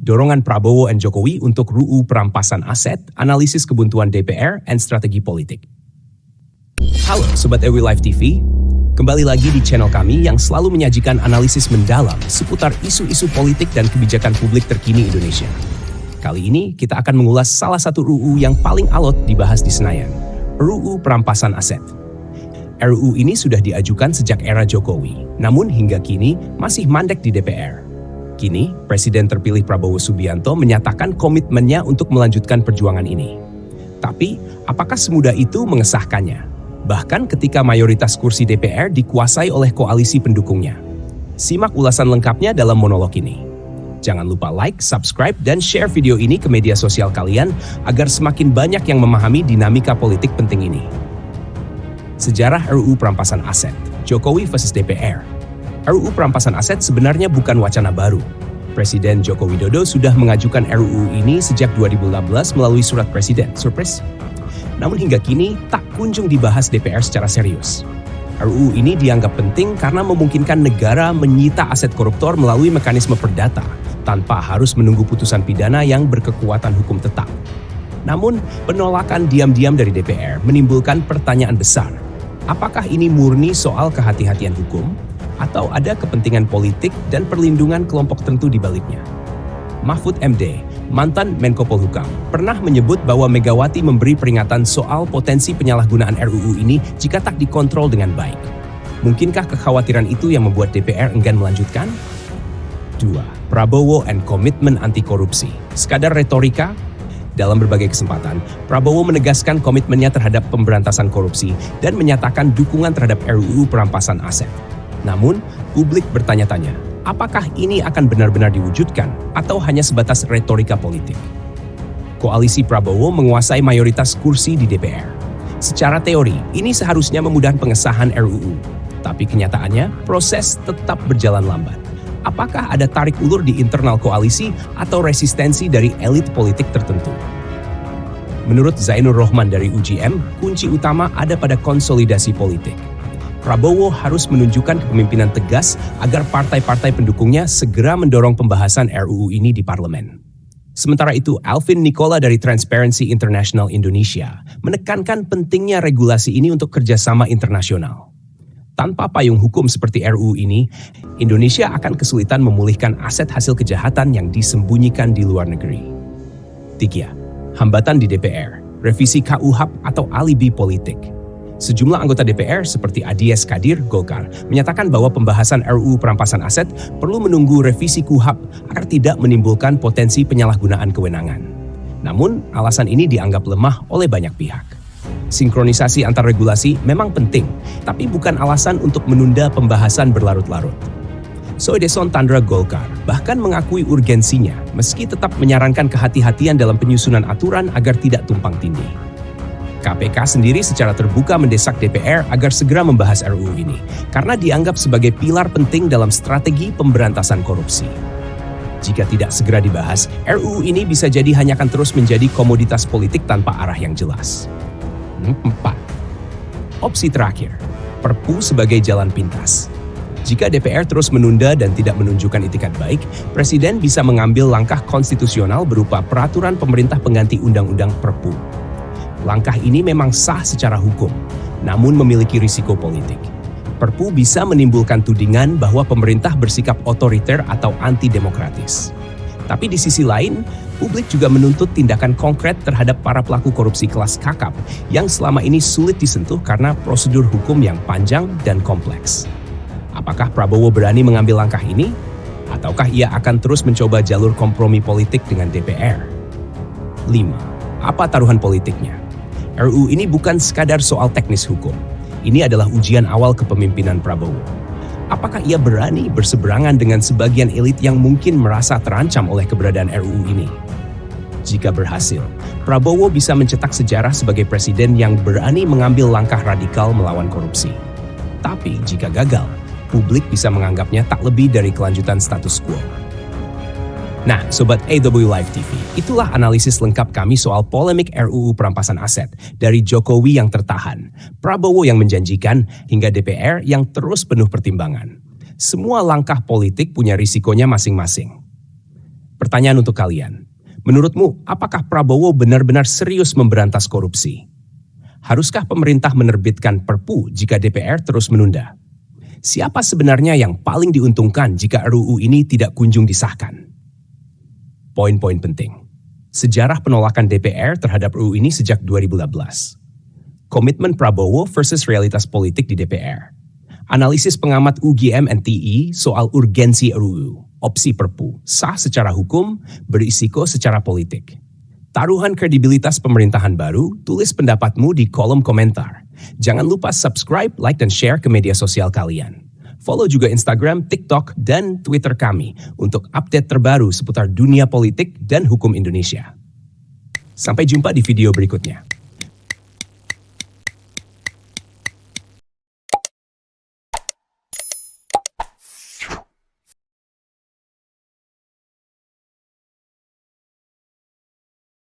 dorongan Prabowo dan Jokowi untuk RUU perampasan aset, analisis kebuntuan DPR, dan strategi politik. Halo Sobat EWI Live TV, kembali lagi di channel kami yang selalu menyajikan analisis mendalam seputar isu-isu politik dan kebijakan publik terkini Indonesia. Kali ini kita akan mengulas salah satu RUU yang paling alot dibahas di Senayan, RUU perampasan aset. RUU ini sudah diajukan sejak era Jokowi, namun hingga kini masih mandek di DPR. Kini, Presiden terpilih Prabowo Subianto menyatakan komitmennya untuk melanjutkan perjuangan ini. Tapi, apakah semudah itu mengesahkannya? Bahkan ketika mayoritas kursi DPR dikuasai oleh koalisi pendukungnya. Simak ulasan lengkapnya dalam monolog ini. Jangan lupa like, subscribe, dan share video ini ke media sosial kalian agar semakin banyak yang memahami dinamika politik penting ini. Sejarah RUU perampasan aset, Jokowi versus DPR. RUU perampasan aset sebenarnya bukan wacana baru. Presiden Joko Widodo sudah mengajukan RUU ini sejak 2016 melalui surat presiden, surprise. Namun hingga kini tak kunjung dibahas DPR secara serius. RUU ini dianggap penting karena memungkinkan negara menyita aset koruptor melalui mekanisme perdata, tanpa harus menunggu putusan pidana yang berkekuatan hukum tetap. Namun, penolakan diam-diam dari DPR menimbulkan pertanyaan besar. Apakah ini murni soal kehati-hatian hukum? Atau ada kepentingan politik dan perlindungan kelompok tertentu di baliknya? Mahfud MD, mantan Menko Polhukam, pernah menyebut bahwa Megawati memberi peringatan soal potensi penyalahgunaan RUU ini jika tak dikontrol dengan baik. Mungkinkah kekhawatiran itu yang membuat DPR enggan melanjutkan? 2. Prabowo and komitmen anti korupsi. Sekadar retorika? Dalam berbagai kesempatan, Prabowo menegaskan komitmennya terhadap pemberantasan korupsi dan menyatakan dukungan terhadap RUU perampasan aset. Namun, publik bertanya-tanya, apakah ini akan benar-benar diwujudkan atau hanya sebatas retorika politik? Koalisi Prabowo menguasai mayoritas kursi di DPR. Secara teori, ini seharusnya memudahkan pengesahan RUU. Tapi kenyataannya, proses tetap berjalan lambat. Apakah ada tarik ulur di internal koalisi atau resistensi dari elit politik tertentu? Menurut Zainur Rohman dari UGM, kunci utama ada pada konsolidasi politik. Prabowo harus menunjukkan kepemimpinan tegas agar partai-partai pendukungnya segera mendorong pembahasan RUU ini di parlemen. Sementara itu, Alvin Nicola dari Transparency International Indonesia menekankan pentingnya regulasi ini untuk kerjasama internasional. Tanpa payung hukum seperti RUU ini, Indonesia akan kesulitan memulihkan aset hasil kejahatan yang disembunyikan di luar negeri. 3. Hambatan di DPR, revisi KUHP atau alibi politik. Sejumlah anggota DPR seperti Adies Kadir, Golkar, menyatakan bahwa pembahasan RUU perampasan aset perlu menunggu revisi KUHP agar tidak menimbulkan potensi penyalahgunaan kewenangan. Namun, alasan ini dianggap lemah oleh banyak pihak. Sinkronisasi antar regulasi memang penting, tapi bukan alasan untuk menunda pembahasan berlarut-larut. Soedeson Tandra Golkar bahkan mengakui urgensinya meski tetap menyarankan kehati-hatian dalam penyusunan aturan agar tidak tumpang tindih. KPK sendiri secara terbuka mendesak DPR agar segera membahas RUU ini karena dianggap sebagai pilar penting dalam strategi pemberantasan korupsi. Jika tidak segera dibahas, RUU ini bisa jadi hanya akan terus menjadi komoditas politik tanpa arah yang jelas. 4. Opsi terakhir, Perpu sebagai jalan pintas. Jika DPR terus menunda dan tidak menunjukkan itikat baik, Presiden bisa mengambil langkah konstitusional berupa peraturan pemerintah pengganti Undang-Undang Perpu. Langkah ini memang sah secara hukum, namun memiliki risiko politik. Perpu bisa menimbulkan tudingan bahwa pemerintah bersikap otoriter atau anti-demokratis. Tapi di sisi lain, publik juga menuntut tindakan konkret terhadap para pelaku korupsi kelas kakap yang selama ini sulit disentuh karena prosedur hukum yang panjang dan kompleks. Apakah Prabowo berani mengambil langkah ini? Ataukah ia akan terus mencoba jalur kompromi politik dengan DPR? 5. Apa taruhan politiknya? RUU ini bukan sekadar soal teknis hukum. Ini adalah ujian awal kepemimpinan Prabowo. Apakah ia berani berseberangan dengan sebagian elit yang mungkin merasa terancam oleh keberadaan RUU ini? Jika berhasil, Prabowo bisa mencetak sejarah sebagai presiden yang berani mengambil langkah radikal melawan korupsi. Tapi jika gagal, publik bisa menganggapnya tak lebih dari kelanjutan status quo. Nah, Sobat EWI Live TV, itulah analisis lengkap kami soal polemik RUU perampasan aset dari Jokowi yang tertahan, Prabowo yang menjanjikan, hingga DPR yang terus penuh pertimbangan. Semua langkah politik punya risikonya masing-masing. Pertanyaan untuk kalian. Menurutmu, apakah Prabowo benar-benar serius memberantas korupsi? Haruskah pemerintah menerbitkan Perpu jika DPR terus menunda? Siapa sebenarnya yang paling diuntungkan jika RUU ini tidak kunjung disahkan? Poin-poin penting. Sejarah penolakan DPR terhadap RUU ini sejak 2012. Komitmen Prabowo versus realitas politik di DPR. Analisis pengamat UGM NTI soal urgensi RUU, opsi Perpu, sah secara hukum, berisiko secara politik. Taruhan kredibilitas pemerintahan baru, tulis pendapatmu di kolom komentar. Jangan lupa subscribe, like, dan share ke media sosial kalian. Follow juga Instagram, TikTok, dan Twitter kami untuk update terbaru seputar dunia politik dan hukum Indonesia. Sampai jumpa di video berikutnya.